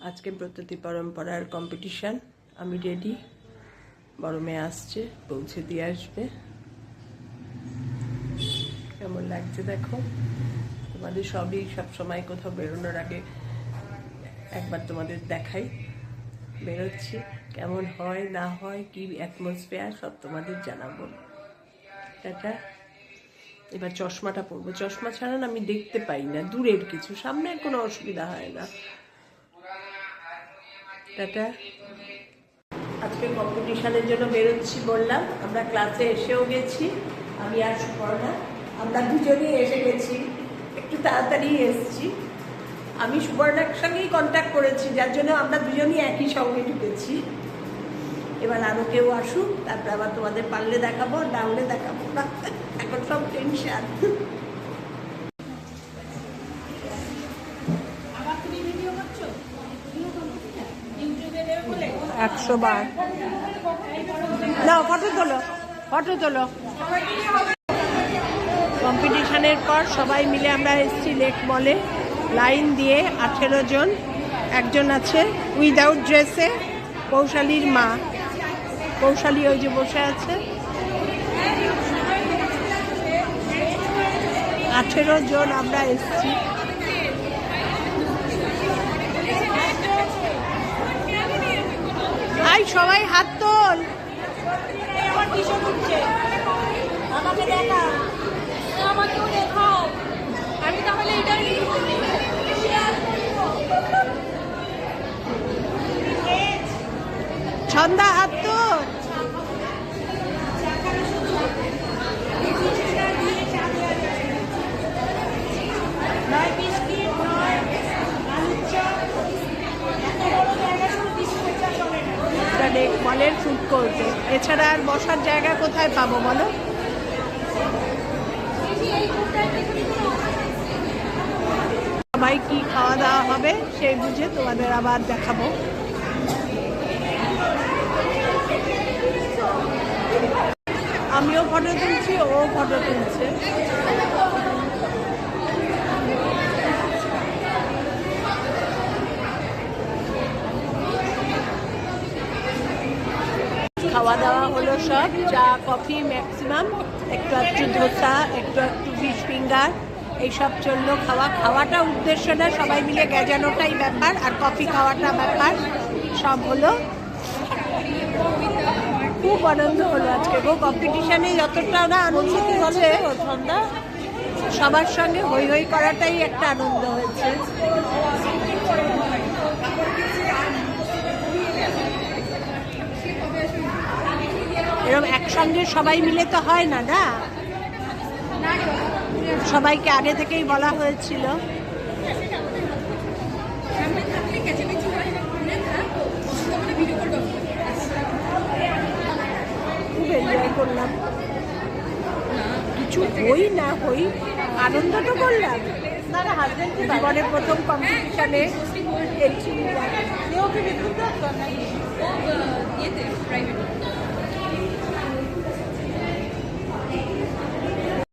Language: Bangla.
আজকে প্রত্যতি পরম্পরার কম্পিটিশন। আমি রেডি, বড় মেয়ে আসছে, পৌঁছে দিয়ে আসবে। কেমন লাগছে দেখো। তোমাদের সবই সবসময় কোথাও বেরোনোর আগে একবার তোমাদের দেখাই। বেরোচ্ছি, কেমন হয় না হয়, কি অ্যাটমসফিয়ার সব তোমাদের জানাবো। টাটা। এবার চশমাটা পরবো, চশমা ছাড়া আমি দেখতে পাই না দূরের কিছু, সামনে কোনো অসুবিধা হয় না। টাটা। আজকে কম্পিটিশনের জন্য বেরোচ্ছি বললাম, আমরা ক্লাসে এসেও গেছি। আমি আর সুপর্ণা আমরা দুজনেই এসে গেছি, একটু তাড়াতাড়ি এসেছি। আমি সুপর্ণার সঙ্গেই কন্ট্যাক্ট করেছি, যার জন্য আমরা দুজনই একই সঙ্গে ঢুকেছি। এবার আরও কেউ আসুক, তারপরে আবার তোমাদের পারলে দেখাবো, না হলে দেখাবো না। এখন সব টেনশন। 100 বার নাও, ফটো তোলো, ফটো তোলো। কম্পিটিশনের পর সবাই মিলে আমরা এসেছি লেক মলে, লাইন দিয়ে 18 জন। একজন আছে উইদাউট ড্রেসে, কৌশালীর মা। কৌশালী ওই যে বসে আছে। 18 জন আমরা এসেছি। আই সবাই হাত তোল। আমাকে দেখা, আমাকেও দেখাও। আমি তাহলে ছন্দা হাত তোল। মলের ফুড কোর্টে, এছাড়া আর বসার জায়গা কোথায় পাবো বলো? সবাই কি খাওয়া দাওয়া হবে সেই বুঝে তোমাদের আবার দেখাবো। আমিও ফটো তুলছি, ও ফটো তুলছে। খাওয়া দাওয়া হলো সব, চা কফি ম্যাক্সিমাম, একটু একটু ধোসা, একটু একটু ফিশ ফিঙ্গার, এইসব চললো। খাওয়াটা উদ্দেশ্য না, সবাই মিলে গেজানোটাই ব্যাপার, আর কফি খাওয়াটা ব্যাপার। সব হলো, খুব আনন্দ হলো আজকে গো। কম্পিটিশনে যতটা না আনন্দ হয়েছে, সবার সঙ্গে হই হই করাটাই একটা আনন্দ হয়েছে। এরকম একসঙ্গে সবাই মিলে তো হয় না, না সবাইকে আগে থেকেই বলা হয়েছিল। খুব এনজয় করলাম, কিছু হই না হই আনন্দ তো করলাম। জীবনের প্রথম কম্পিটিশনে গেছি।